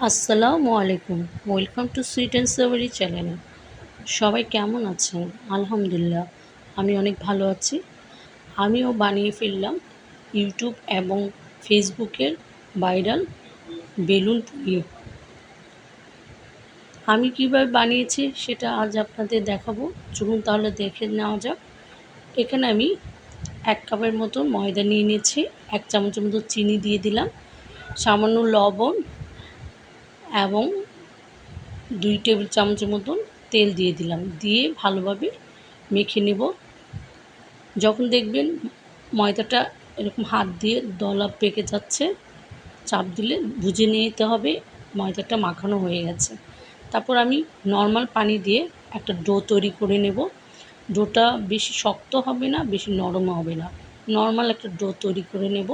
আসসালামু আলাইকুম। Welcome to sweet and savoury channel. সবাই কেমন আছেন? আলহামদুলিল্লাহ, আমি অনেক ভালো আছি। আমিও বানিয়ে ফেললাম ইউটিউব এবং ফেসবুকের ভাইরাল বেলুন পুরি। আমি কীভাবে বানিয়েছি সেটা আজ আপনাদের দেখাবো। চলুন তাহলে দেখে নেওয়া যাক। এখানে আমি 1 কাপের মতো ময়দা নিয়ে নিয়েছি, 1 চামচের মতো চিনি দিয়ে দিলাম, সামান্য লবণ এবং 2 টেবিল চামচের মতন তেল দিয়ে দিলাম, দিয়ে ভালোভাবে মেখে নেব। যখন দেখবেন ময়দাটা এরকম হাত দিয়ে দলা পেকে যাচ্ছে, চাপ দিলে বুঝে নিতে হবে ময়দাটা মাখানো হয়ে গেছে। তারপর আমি নর্মাল পানি দিয়ে একটা ডো তৈরি করে নেব। ডোটা বেশি শক্ত হবে না, বেশি নরমও হবে না, নর্মাল একটা ডো তৈরি করে নেব।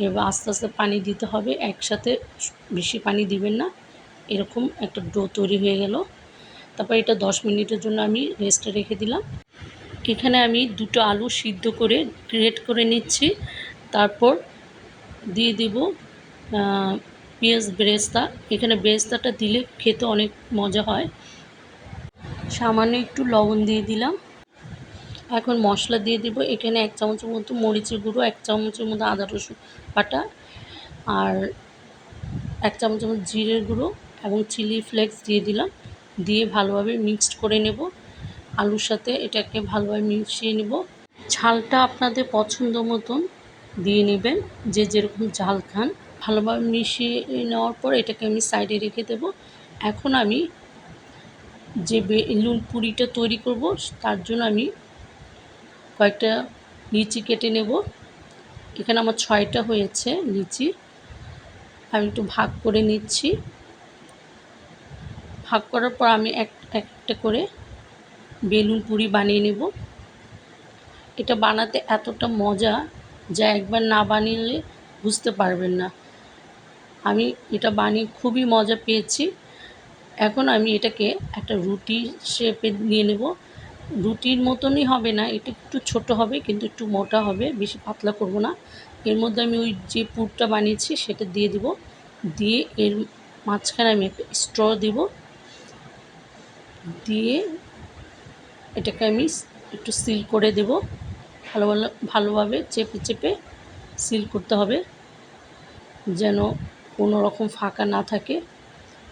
এবার আস্তে আস্তে পানি দিতে হবে, একসাথে বেশি পানি দিবেন না। এরকম একটা ডো তৈরি হয়ে গেল। তারপর এটা 10 মিনিটের জন্য আমি রেস্টে রেখে দিলাম। এখানে আমি 2টো আলু সিদ্ধ করে গ্রেট করে নিচ্ছি। তারপর দিয়ে দেব পেঁয়াজ বেরেস্তা। এখানে বেরেস্তাটা দিলে খেতে অনেক মজা হয়। সামান্য একটু লবণ দিয়ে দিলাম। এখন মশলা দিয়ে দেব। এখানে 1 চামচের মতো মরিচের গুঁড়ো, 1 চামচের মতো আদা রসুন বাটা, আর 1 চামচের মতো জিরের গুঁড়ো এবং চিলি ফ্লেক্স দিয়ে দিলাম। দিয়ে ভালোভাবে মিক্সড করে নেব। আলুর সাথে এটাকে ভালোভাবে মিশিয়ে নেব। ঝালটা আপনাদের পছন্দ মতন দিয়ে নেবেন, যে যেরকম ঝাল খান। ভালোভাবে মিশিয়ে নেওয়ার পর এটাকে আমি সাইডে রেখে দেব। এখন আমি যে বেলুন পুরিটা তৈরি করব তার জন্য আমি কয়েকটা লিচি কেটে নেব। এখানে আমার 6টা হয়েছে লিচি। আমি একটু ভাগ করে নিচ্ছি। ভাগ করার পর আমি একটা করে বেলুন পুরি বানিয়ে নেব। এটা বানাতে এতটা মজা যা একবার না বানিয়ে বুঝতে পারবেন না। আমি এটা বানিয়ে খুবই মজা পেয়েছি। এখন আমি এটাকে একটা রুটি শেপে নিয়ে নেব। রুটির মতনই হবে না, এটা একটু ছোট হবে কিন্তু একটু মোটা হবে, বেশি পাতলা করব না। এর মধ্যে আমি ওই যে পুরটা বানিয়েছি সেটা দিয়ে দিব। দিয়ে এর মাঝখানে আমি একটা স্ট্র দিব। দিয়ে এটাকে আমি একটু সিল করে দেব। ভালোভাবে চেপে চেপে সিল করতে হবে, যেন কোনো রকম ফাঁকা না থাকে।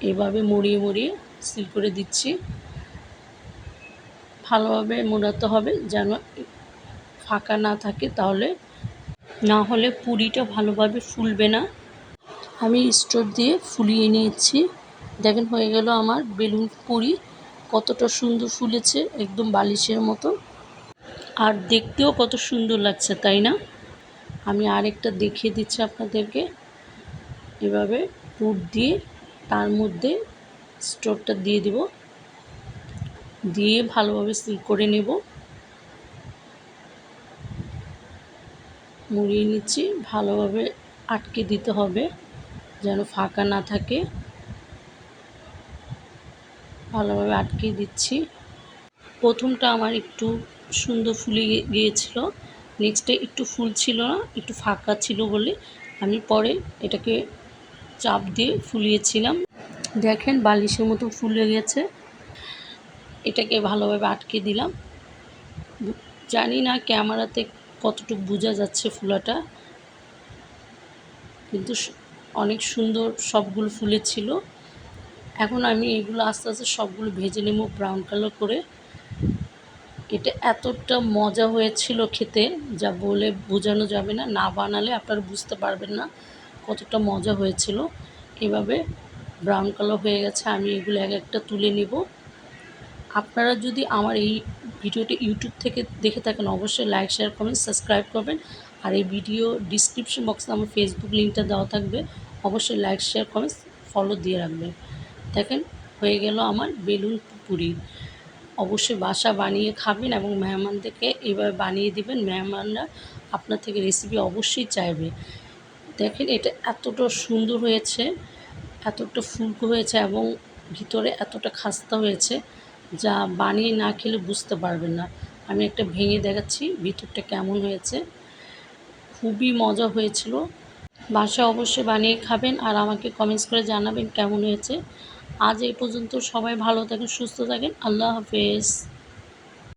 এভাবে মুড়িয়ে মুড়িয়ে সিল করে দিচ্ছি। ভালোভাবে মোড়াতে হবে যেন ফাঁকা না থাকে, না হলে পুরিটা ভালোভাবে ফুলবে না। আমি স্টোভ দিয়ে ফুলিয়ে নিয়েছি। দেখেন হয়ে গেল আমার বেলুন পুরি। কতটা সুন্দর ফুলেছে, একদম বালিশের মতো, আর দেখতেও কত সুন্দর লাগছে, তাই না? আমি আরেকটা দেখিয়ে দিচ্ছি আপনাদেরকে। এভাবে পুর দিয়ে তার মধ্যে স্টোভটা দিয়ে দিব, দিয়ে ভালোভাবে সিল করে নেব। মুড়িয়ে নিচ্ছি, ভালোভাবে আটকে দিতে হবে যেন ফাঁকা না থাকে। ভালোভাবে আটকে দিচ্ছি। প্রথমটা আমার একটু সুন্দর ফুলে গিয়েছিল, নেক্সটে একটু ফুল ছিল না, একটু ফাঁকা ছিল বলে আমি পরে এটাকে চাপ দিয়ে ফুলিয়েছিলাম। দেখেন বালিশের মতো ফুলে গেছে। এটাকে ভালোভাবে আটকে দিলাম। জানি না ক্যামেরাতে কতটুকু বোঝা যাচ্ছে ফুলাটা, কিন্তু অনেক সুন্দর সবগুলো ফুলেছিল। এখন আমি এগুলো আস্তে আস্তে সবগুলো ভেজে নেব ব্রাউন কালার করে। এটা এতটা মজা হয়েছিল খেতে, যা বলে বোঝানো যাবে না। না বানালে আপনারা বুঝতে পারবেন না কতটা মজা হয়েছিল। এভাবে ব্রাউন কালার হয়ে গেছে, আমি এগুলো এক একটা তুলে নেব। আপনারা যদি আমার এই ভিডিওটি ইউটিউব থেকে দেখে থাকেন অবশ্যই লাইক, শেয়ার, কমেন্ট, সাবস্ক্রাইব করবেন। আর এই ভিডিও ডিসক্রিপশন বক্সে আমার ফেসবুক লিঙ্কটা দেওয়া থাকবে, অবশ্যই লাইক, শেয়ার, কমেন্ট, ফলো দিয়ে রাখবেন। দেখেন হয়ে গেল আমার বেলুন পুরি। অবশ্যই বাসা বানিয়ে খাবেন এবং মেহমানদেরকে এইভাবে বানিয়ে দিবেন। মেহমানরা আপনার থেকে রেসিপি অবশ্যই চাইবে। দেখেন এটা এতটা সুন্দর হয়েছে, এতটা ফুলকো হয়েছে এবং ভিতরে এতটা খাস্তা হয়েছে, যা বানিয়ে না খেলে বুঝতে পারবেন না। আমি একটা ভেঙে দেখাচ্ছি ভিতরটা কেমন হয়েছে। খুবই মজা হয়েছিল। বাসায় অবশ্যই বানিয়ে খাবেন আর আমাকে কমেন্টস করে জানাবেন কেমন হয়েছে। আজ এই পর্যন্ত, সবাই ভালো থাকেন, সুস্থ থাকেন। আল্লাহ হাফেজ।